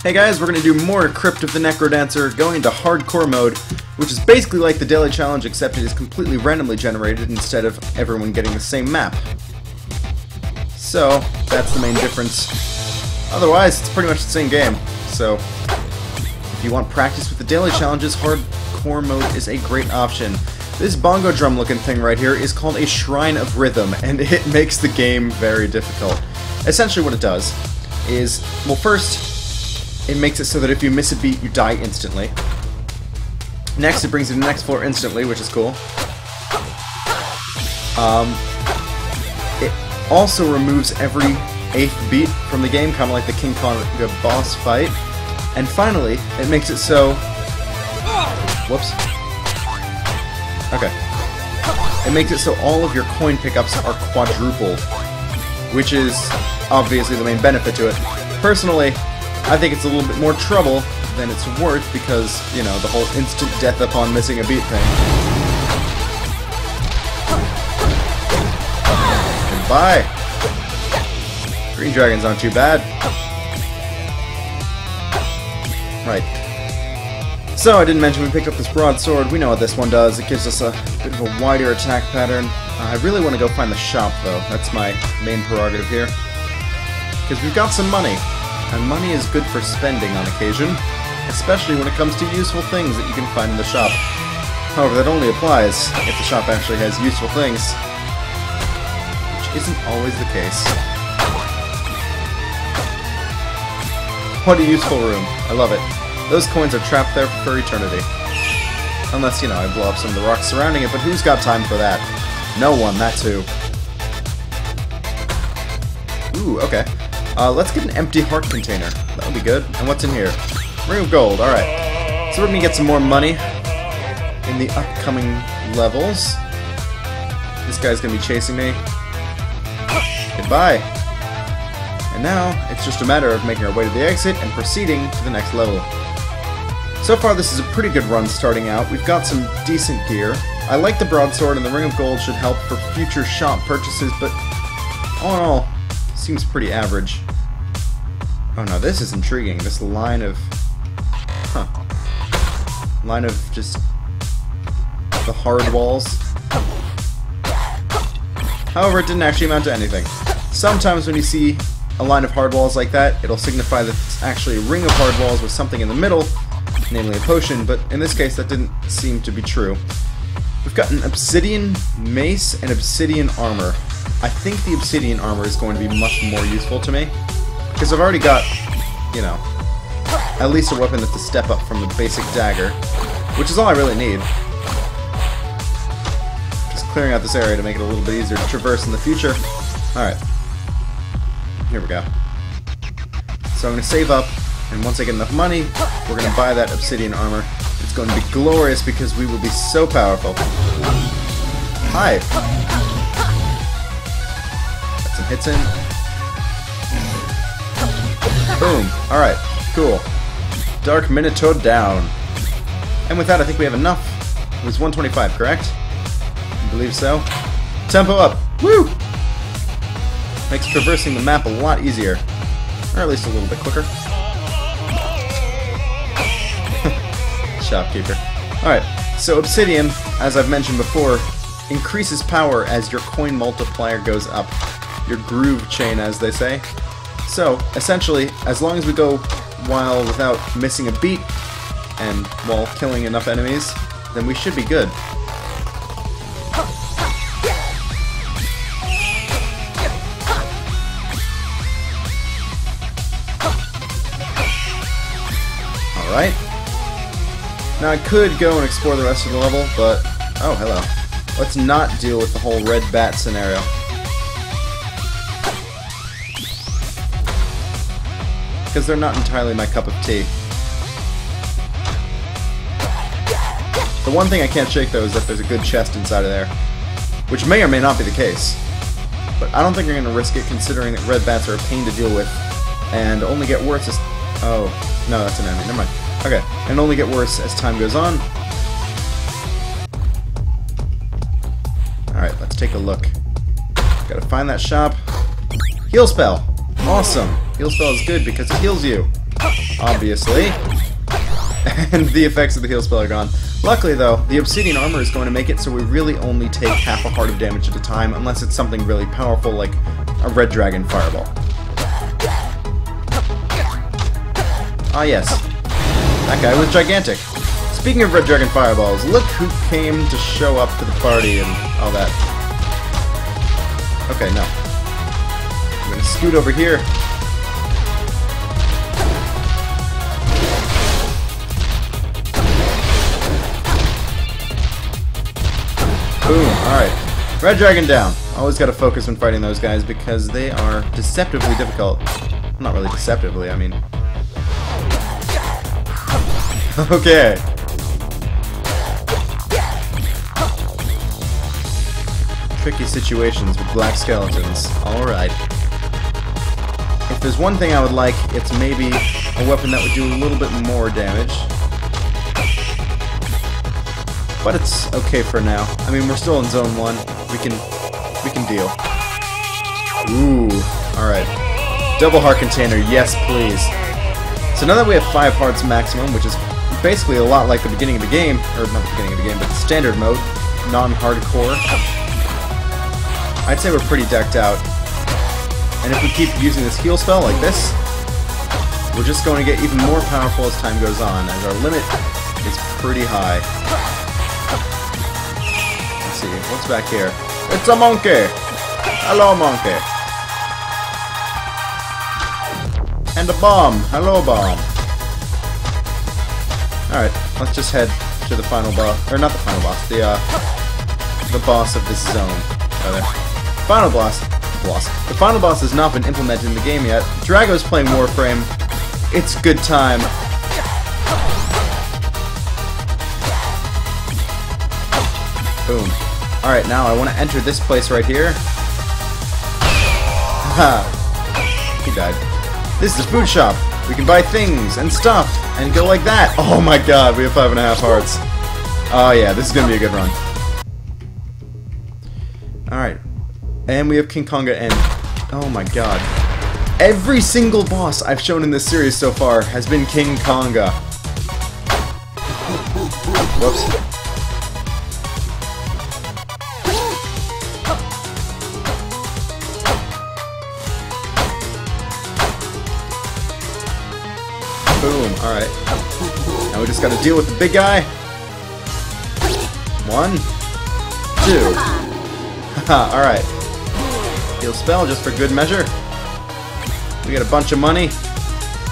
Hey guys, we're going to do more Crypt of the Necrodancer, going into hardcore mode, which is basically like the daily challenge except it is completely randomly generated instead of everyone getting the same map. So, that's the main difference. Otherwise, it's pretty much the same game. So, if you want practice with the daily challenges, hardcore mode is a great option. This bongo drum looking thing right here is called a Shrine of Rhythm, and it makes the game very difficult. Essentially what it does is, well, first, it makes it so that if you miss a beat, you die instantly. Next, it brings you to the next floor instantly, which is cool. It also removes every 8th beat from the game, kind of like the King Kong boss fight. And finally, it makes it so... Whoops. Okay. It makes it so all of your coin pickups are quadrupled, which is obviously the main benefit to it. Personally, I think it's a little bit more trouble than it's worth because, you know, the whole instant death upon missing a beat thing. Goodbye! Green dragons aren't too bad. Right. So, I didn't mention we picked up this broadsword. We know what this one does. It gives us a bit of a wider attack pattern. I really want to go find the shop, though. That's my main prerogative here. Because we've got some money. And money is good for spending on occasion, especially when it comes to useful things that you can find in the shop. However, that only applies if the shop actually has useful things, which isn't always the case. What a useful room. I love it. Those coins are trapped there for eternity. Unless, you know, I blow up some of the rocks surrounding it, but who's got time for that? No one, that's who. Ooh, okay. Let's get an empty heart container. That would be good. And what's in here? Ring of gold. Alright. So we're going to get some more money in the upcoming levels. This guy's going to be chasing me. Goodbye. And now, it's just a matter of making our way to the exit and proceeding to the next level. So far, this is a pretty good run starting out. We've got some decent gear. I like the broadsword, and the ring of gold should help for future shop purchases, but all in all, seems pretty average. Oh no, this is intriguing. This line of... line of just... the hard walls. However, it didn't actually amount to anything. Sometimes when you see a line of hard walls like that, it'll signify that it's actually a ring of hard walls with something in the middle, namely a potion, but in this case that didn't seem to be true. We've got an obsidian mace and obsidian armor. I think the obsidian armor is going to be much more useful to me, because I've already got, you know, at least a weapon that's a step up from the basic dagger, which is all I really need. Just clearing out this area to make it a little bit easier to traverse in the future. Alright. Here we go. So I'm going to save up, and once I get enough money, we're going to buy that obsidian armor. It's going to be glorious because we will be so powerful. Hi! Got some hits in. Boom. Alright, cool. Dark Minotaur down. And with that, I think we have enough. It was 125, correct? I believe so. Tempo up. Woo! Makes traversing the map a lot easier. Or at least a little bit quicker. Shopkeeper. Alright, so obsidian, as I've mentioned before, increases power as your coin multiplier goes up. Your groove chain, as they say. So, essentially, as long as we go while without missing a beat, and while killing enough enemies, then we should be good. Alright. Now I could go and explore the rest of the level, but... oh, hello. Let's not deal with the whole red bat scenario. Because they're not entirely my cup of tea. The one thing I can't shake, though, is that there's a good chest inside of there. Which may or may not be the case. But I don't think you're going to risk it, considering that red bats are a pain to deal with. And only get worse as... oh, no, that's an enemy. Never mind. Okay, and only get worse as time goes on. Alright, let's take a look. Gotta find that shop. Heal spell! Awesome! Heal spell is good because it heals you. obviously. And the effects of the heal spell are gone. Luckily though, the obsidian armor is going to make it so we really only take half a heart of damage at a time, unless it's something really powerful like a red dragon fireball. Ah yes, that guy was gigantic. Speaking of red dragon fireballs, look who came to show up to the party and all that. Okay, no. I'm gonna scoot over here. Boom, alright. Red dragon down. Always gotta focus when fighting those guys because they are deceptively difficult. Not really deceptively, I mean. Okay. Tricky situations with black skeletons. Alright. If there's one thing I would like, it's maybe a weapon that would do a little bit more damage. But it's okay for now. I mean, we're still in Zone 1. We can deal. Ooh, alright. Double heart container, yes please. So now that we have 5 hearts maximum, which is basically a lot like the beginning of the game, or not the beginning of the game, but the standard mode, non-hardcore, I'd say we're pretty decked out. And if we keep using this heal spell like this, we're just going to get even more powerful as time goes on, as our limit is pretty high. Let's see, what's back here? It's a monkey! Hello, monkey! And a bomb! Hello, bomb! Alright, let's just head to the final boss, or not the final boss, the boss of this zone, rather. Final boss. The final boss has not been implemented in the game yet. Drago's playing Warframe. It's good time. Boom. Alright, now I want to enter this place right here. Haha. He died. This is a food shop. We can buy things and stuff and go like that. Oh my god, we have 5.5 hearts. Oh yeah, this is going to be a good run. Alright. And we have King Konga and... oh my god. Every single boss I've shown in this series so far has been King Konga. Whoops. Boom, alright. Now we just gotta deal with the big guy. 1, 2. Haha, alright. Heal spell just for good measure. We got a bunch of money.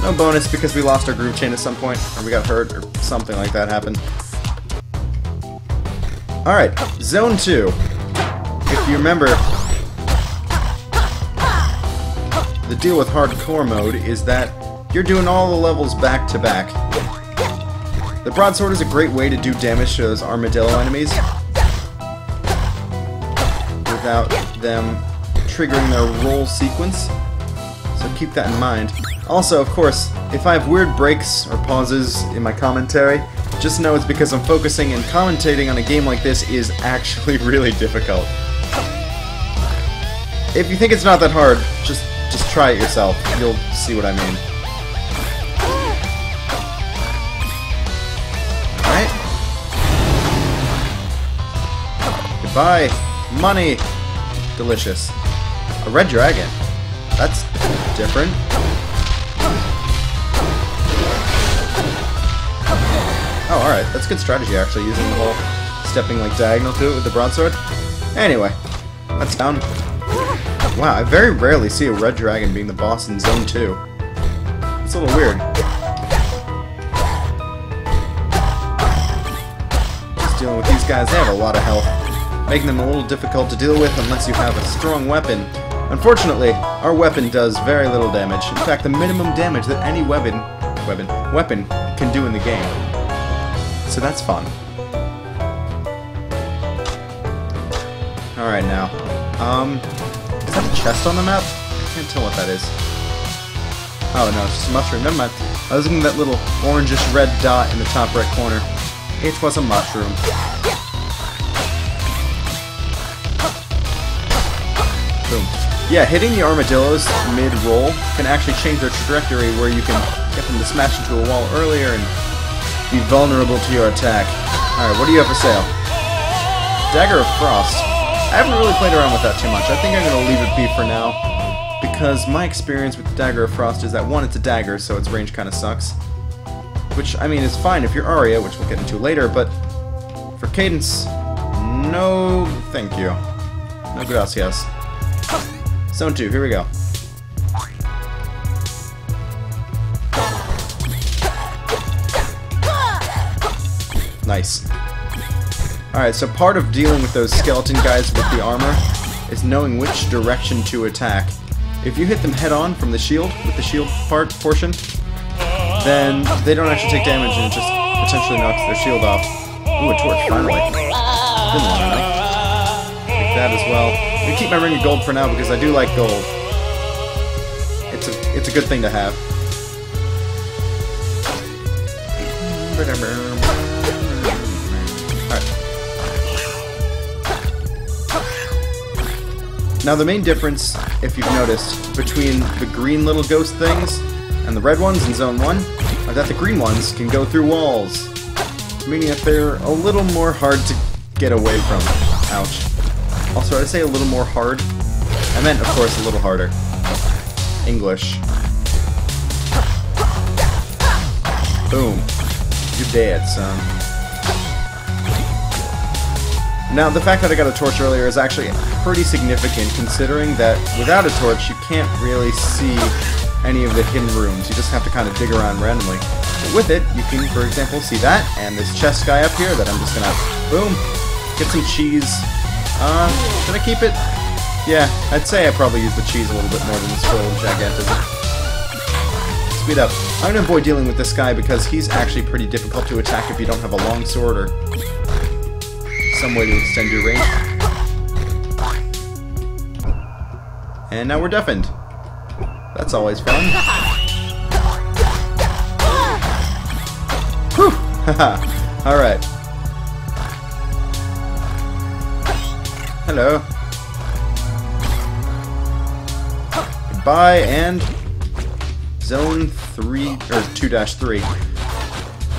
No bonus because we lost our groove chain at some point, or we got hurt, or something like that happened. Alright, Zone 2. If you remember, the deal with hardcore mode is that you're doing all the levels back to back. The broadsword is a great way to do damage to those armadillo enemies without them triggering their roll sequence, so keep that in mind. Also, of course, if I have weird breaks or pauses in my commentary, just know it's because I'm focusing, and commentating on a game like this is actually really difficult. If you think it's not that hard, just try it yourself. You'll see what I mean. Alright. Goodbye. Money. Delicious. A red dragon. That's different. Oh, alright. That's good strategy, actually, using the whole stepping like diagonal to it with the broadsword. Anyway, that's down. Wow, I very rarely see a red dragon being the boss in Zone 2. It's a little weird. Just dealing with these guys, they have a lot of health, making them a little difficult to deal with unless you have a strong weapon. Unfortunately, our weapon does very little damage. In fact, the minimum damage that any weapon can do in the game. So that's fun. Alright now. Is that a chest on the map? I can't tell what that is. Oh no, it's just a mushroom. Never mind. I was looking at that little orangish red dot in the top right corner. It was a mushroom. Boom. Yeah, hitting the armadillos mid-roll can actually change their trajectory where you can get him to smash into a wall earlier and be vulnerable to your attack. Alright, what do you have for sale? Dagger of Frost. I haven't really played around with that too much. I think I'm going to leave it be for now, because my experience with the Dagger of Frost is that, one, it's a dagger, so its range kind of sucks. Which, I mean, is fine if you're Arya, which we'll get into later, but for Cadence, no thank you. No gracias. Zone 2, here we go. Nice. Alright, so part of dealing with those skeleton guys with the armor is knowing which direction to attack. If you hit them head-on from the shield, with the shield portion, then they don't actually take damage and it just potentially knocks their shield off. Ooh, a torch, finally. Didn't want enough. Take that as well. I'm gonna keep my ring of gold for now because I do like gold. It's a good thing to have. Alright. Now the main difference, if you've noticed, between the green little ghost things and the red ones in Zone 1 are that the green ones can go through walls, meaning that they're a little more hard to get away from. Ouch. Also, did I say a little more hard? I meant, of course, a little harder. English. Boom. You're dead, son. Now, the fact that I got a torch earlier is actually pretty significant, considering that without a torch, you can't really see any of the hidden rooms. You just have to kind of dig around randomly. But with it, you can, for example, see that, and this chest guy up here that I'm just gonna, boom, get some cheese. Should I keep it? Yeah, I'd say I probably use the cheese a little bit more than the scroll of gigantism. Speed up. I'm gonna avoid dealing with this guy because he's actually pretty difficult to attack if you don't have a long sword or some way to extend your range. And now we're deafened. That's always fun. Whew! Haha. Alright. Hello. Goodbye, and Zone 3, or 2-3.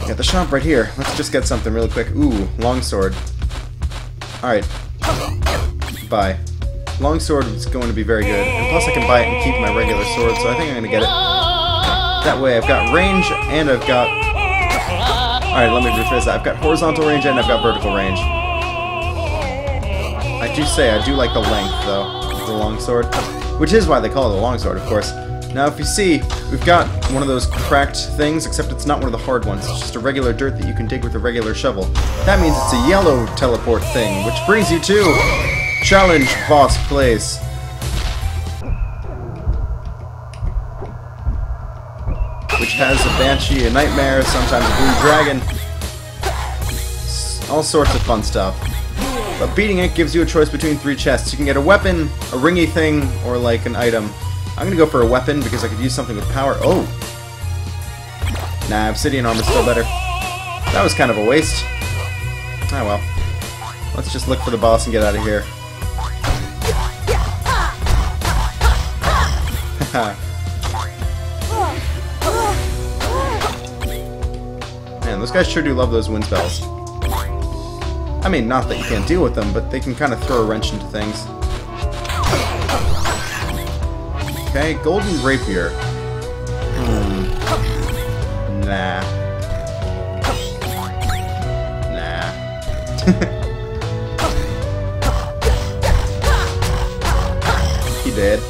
Got the shop right here. Let's just get something really quick. Ooh, longsword. Alright. Bye. Longsword is going to be very good. And plus I can buy it and keep my regular sword, so I think I'm going to get it. That way I've got range, and I've got... Alright, let me rephrase that. I've got horizontal range, and I've got vertical range. I do say I do like the length, though, of the longsword. Which is why they call it a longsword, of course. Now, if you see, we've got one of those cracked things, except it's not one of the hard ones. It's just a regular dirt that you can dig with a regular shovel. That means it's a yellow teleport thing, which brings you to Challenge Boss Place. Which has a banshee, a nightmare, sometimes a blue dragon. All sorts of fun stuff. But beating it gives you a choice between 3 chests. You can get a weapon, a ringy thing, or like an item. I'm gonna go for a weapon because I could use something with power. Oh! Nah, obsidian armor's still better. That was kind of a waste. Ah well. Let's just look for the boss and get out of here. Man, those guys sure do love those wind spells. I mean, not that you can't deal with them, but they can kind of throw a wrench into things. Okay, golden rapier. Nah. Nah. He dead.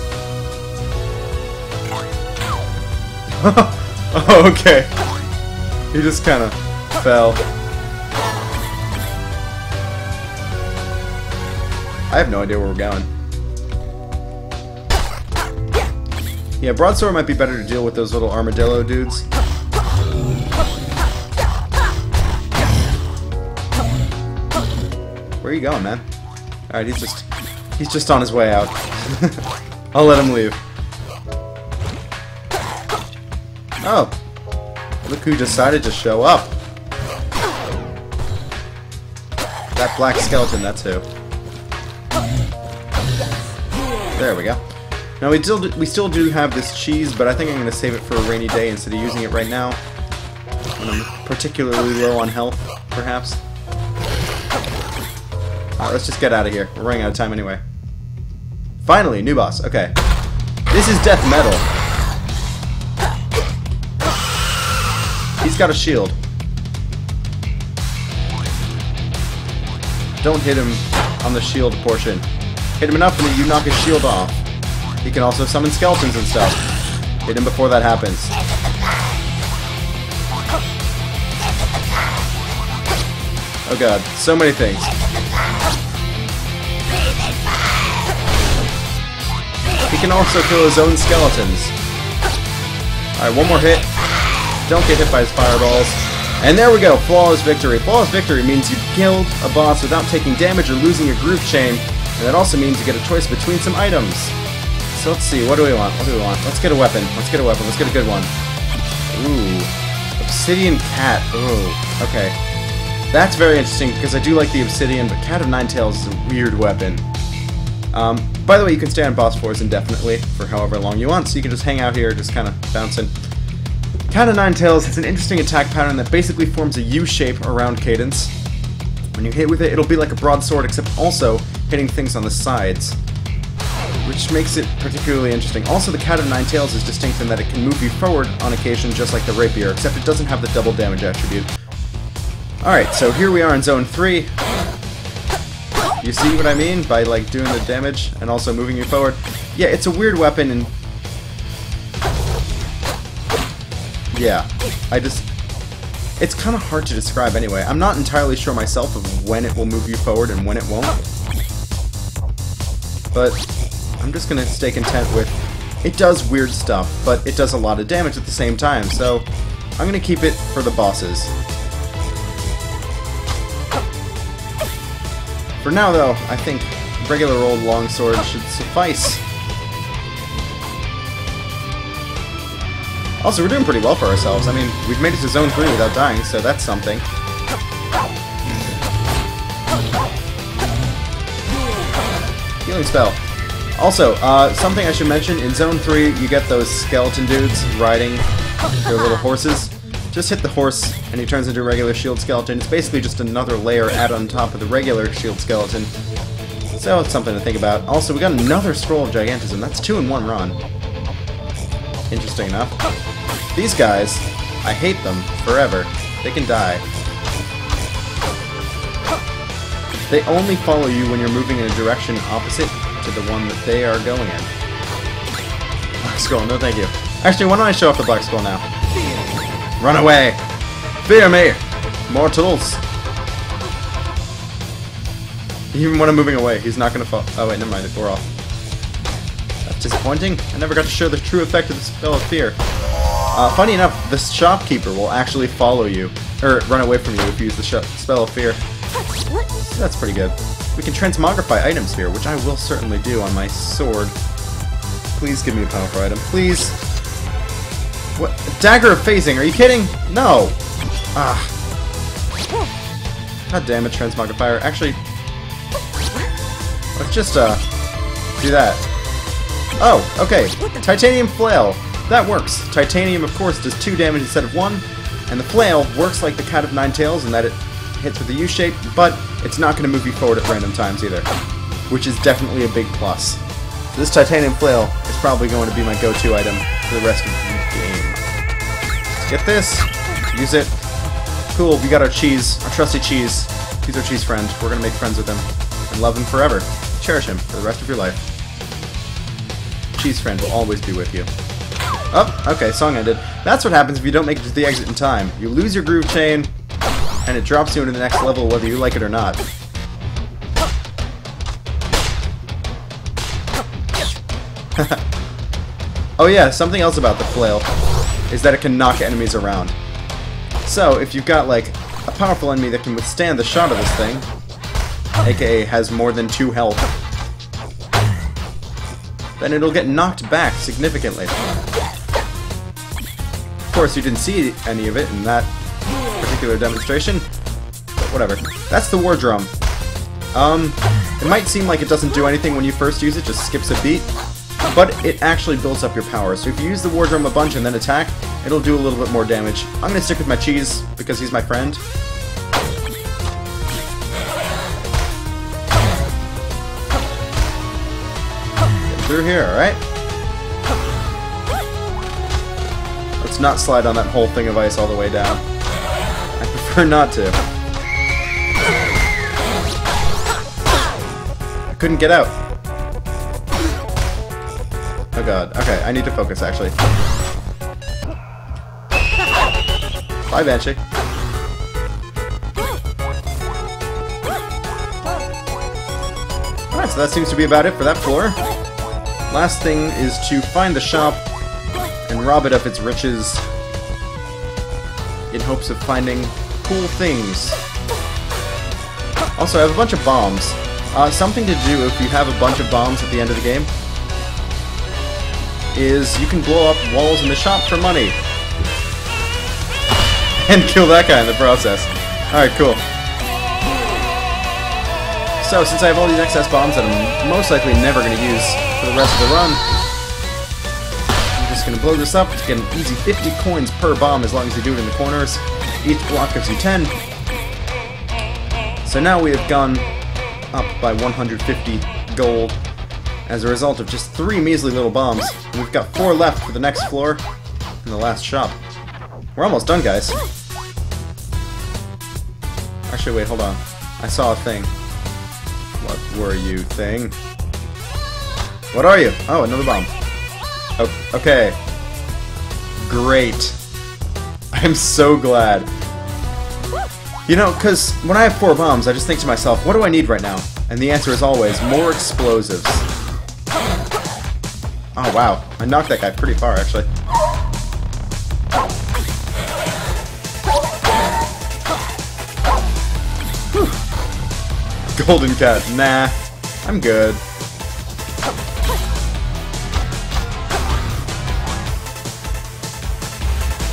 Oh, okay. He just kind of fell. I have no idea where we're going. Yeah, broadsword might be better to deal with those little armadillo dudes. Where are you going, man? Alright, he's just on his way out. I'll let him leave. Oh. Look who decided to show up. That black skeleton, that's who. There we go. Now we still do have this cheese, but I think I'm going to save it for a rainy day instead of using it right now. When I'm particularly low on health, perhaps. Alright, let's just get out of here. We're running out of time anyway. Finally, new boss. Okay. This is death metal. He's got a shield. Don't hit him on the shield portion. Hit him enough and you knock his shield off. He can also summon skeletons and stuff. Hit him before that happens. Oh god, so many things. He can also kill his own skeletons. Alright, one more hit. Don't get hit by his fireballs. And there we go, flawless victory. Flawless victory means you killed a boss without taking damage or losing your groove chain. And that also means you get a choice between some items. So let's see, what do we want? What do we want? Let's get a weapon. Let's get a weapon. Let's get a good one. Ooh. Obsidian Cat. Ooh. Okay. That's very interesting because I do like the Obsidian, but Cat of Nine Tails is a weird weapon. By the way, you can stay on boss floors indefinitely for however long you want, so you can just hang out here, just kind of bouncing. Cat of Nine Tails is an interesting attack pattern that basically forms a U shape around Cadence. When you hit with it, it'll be like a broadsword, except also hitting things on the sides, which makes it particularly interesting. Also, the Cat of Nine Tails is distinct in that it can move you forward on occasion, just like the Rapier, except it doesn't have the double damage attribute. Alright, so here we are in Zone 3. You see what I mean by, like, doing the damage and also moving you forward? Yeah, it's a weird weapon, and yeah, it's kind of hard to describe anyway. I'm not entirely sure myself of when it will move you forward and when it won't. But I'm just going to stay content with it does weird stuff, but it does a lot of damage at the same time, so I'm going to keep it for the bosses. For now, though, I think regular old longsword should suffice. Also, we're doing pretty well for ourselves. I mean, we've made it to Zone 3 without dying, so that's something. Healing spell. Also, something I should mention, in Zone 3, you get those skeleton dudes riding their little horses. Just hit the horse, and he turns into a regular shield skeleton. It's basically just another layer added on top of the regular shield skeleton. So it's something to think about. Also, we got another Scroll of Gigantism. That's 2 in 1 run. Interesting enough. These guys, I hate them forever. They can die. They only follow you when you're moving in a direction opposite to the one that they are going in. Black Skull, no thank you. Actually, why don't I show off the Black Skull now? Run away! Fear me! Mortals! Even when I'm moving away, he's not gonna fall. Oh wait, never mind, we're off. That's disappointing. I never got to show the true effect of the spell of fear. Funny enough, the shopkeeper will actually follow you, or run away from you if you use the spell of fear. So that's pretty good. We can transmogrify items here, which I will certainly do on my sword. Please give me a powerful item, please. What? Dagger of Phasing, are you kidding? No! Ah. God damn it, transmogrifier. Actually, let's just, do that. Oh, okay. Titanium Flail. That works. Titanium, of course, does 2 damage instead of 1, and the Flail works like the Cat of Nine Tails in that it hits with a U-shape, but it's not going to move you forward at random times either, which is definitely a big plus. So this Titanium Flail is probably going to be my go-to item for the rest of the game. Let's get this. Use it. Cool, we got our cheese, our trusty cheese. He's our cheese friend. We're going to make friends with him and love him forever. Cherish him for the rest of your life. Cheese friend will always be with you. Oh, okay, song ended. That's what happens if you don't make it to the exit in time. You lose your groove chain, and it drops you into the next level whether you like it or not. Oh yeah, something else about the flail is that it can knock enemies around. So, if you've got, like, a powerful enemy that can withstand the shot of this thing, aka has more than 2 health, then it'll get knocked back significantly. Of course, you didn't see any of it in that particular demonstration, but whatever. That's the War Drum. It might seem like it doesn't do anything when you first use it, just skips a beat, but it actually builds up your power. So if you use the War Drum a bunch and then attack, it'll do a little bit more damage. I'm going to stick with my cheese because he's my friend. Get through here, alright? Let's not slide on that whole thing of ice all the way down. I prefer not to. I couldn't get out. Oh god. Okay, I need to focus, actually. Bye, Banshee. Alright, so that seems to be about it for that floor. Last thing is to find the shop and rob it of its riches in hopes of finding cool things. Also, I have a bunch of bombs. Something to do if you have a bunch of bombs at the end of the game is you can blow up walls in the shop for money. And kill that guy in the process. Alright, cool. So, since I have all these excess bombs that I'm most likely never going to use for the rest of the run, I'm just going to blow this up to get an easy 50 coins per bomb as long as you do it in the corners. Each block gives you 10. So now we have gone up by 150 gold as a result of just 3 measly little bombs. And we've got 4 left for the next floor and the last shop. We're almost done, guys. Actually, wait, hold on. I saw a thing. What were you, thing? What are you? Oh, another bomb. Oh, okay. Great. I'm so glad. You know, because when I have 4 bombs, I just think to myself, what do I need right now? And the answer is always, more explosives. Oh, wow. I knocked that guy pretty far, actually. Whew. Golden cat. Nah. I'm good.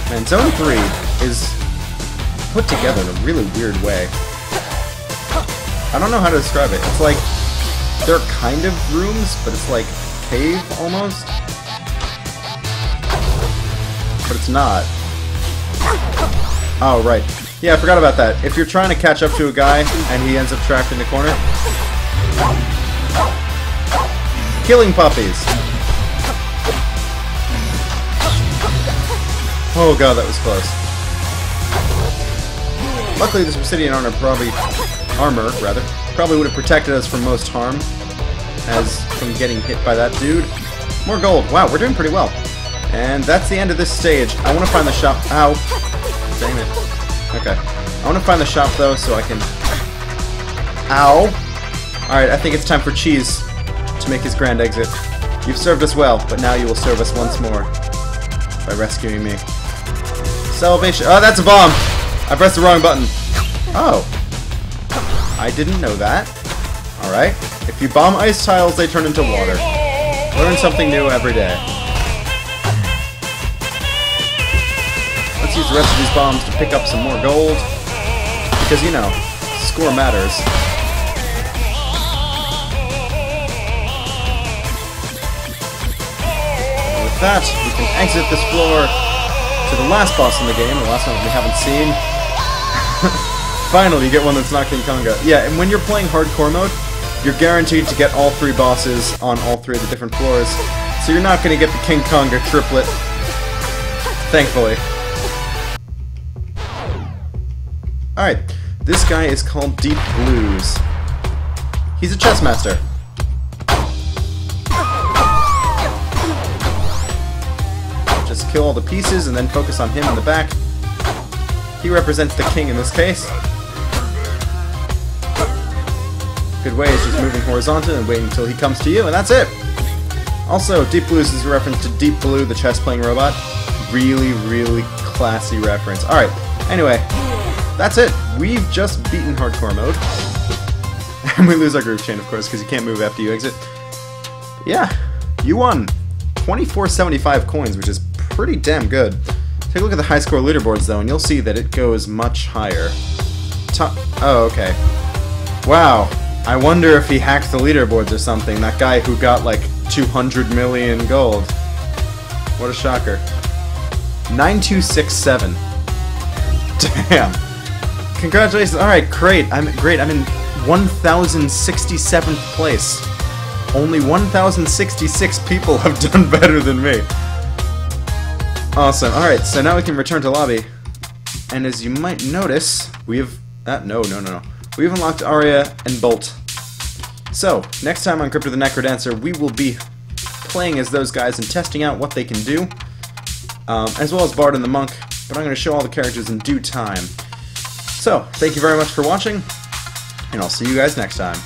Man, Zone 3 is put together in a really weird way. I don't know how to describe it. It's like, they're kind of rooms, but it's like cave, almost. But it's not. Oh, right. Yeah, I forgot about that. If you're trying to catch up to a guy, and he ends up trapped in the corner... Killing puppies! Oh god, that was close. Luckily, this obsidian armor probably would have protected us from most harm, as from getting hit by that dude. More gold. Wow, we're doing pretty well. And that's the end of this stage. I want to find the shop. Ow. Dang it. Okay. I want to find the shop, though, so I can... Ow. Alright, I think it's time for Cheese to make his grand exit. You've served us well, but now you will serve us once more by rescuing me. Salvation. Oh, that's a bomb! I pressed the wrong button. Oh. I didn't know that. Alright. If you bomb ice tiles, they turn into water. Learn something new every day. Let's use the rest of these bombs to pick up some more gold. Because, you know, score matters. And with that, we can exit this floor to the last boss in the game, the last one that we haven't seen. Finally, you get one that's not King Konga. Yeah, and when you're playing hardcore mode, you're guaranteed to get all 3 bosses on all 3 of the different floors. So you're not going to get the King Konga triplet. Thankfully. Alright, this guy is called Deep Blues. He's a chess master. Just kill all the pieces and then focus on him in the back. He represents the king in this case. Good way is just moving horizontal and waiting until he comes to you, and that's it! Also, Deep Blues is a reference to Deep Blue, the chess-playing robot. Really, really classy reference. Alright, anyway, that's it. We've just beaten hardcore mode. And we lose our groove chain, of course, because you can't move after you exit. But yeah, you won 2475 coins, which is pretty damn good. Take a look at the high score leaderboards, though, and you'll see that it goes much higher. Oh, okay. Wow. I wonder if he hacked the leaderboards or something. That guy who got, like, 200 million gold. What a shocker. 9267. Damn. Congratulations. Alright, great. I'm in 1067th place. Only 1066 people have done better than me. Awesome. Alright, so now we can return to lobby. And as you might notice, we have... no. We've unlocked Arya and Bolt. So, next time on Crypt of the Necrodancer, we will be playing as those guys and testing out what they can do, as well as Bard and the Monk, but I'm going to show all the characters in due time. So, thank you very much for watching, and I'll see you guys next time.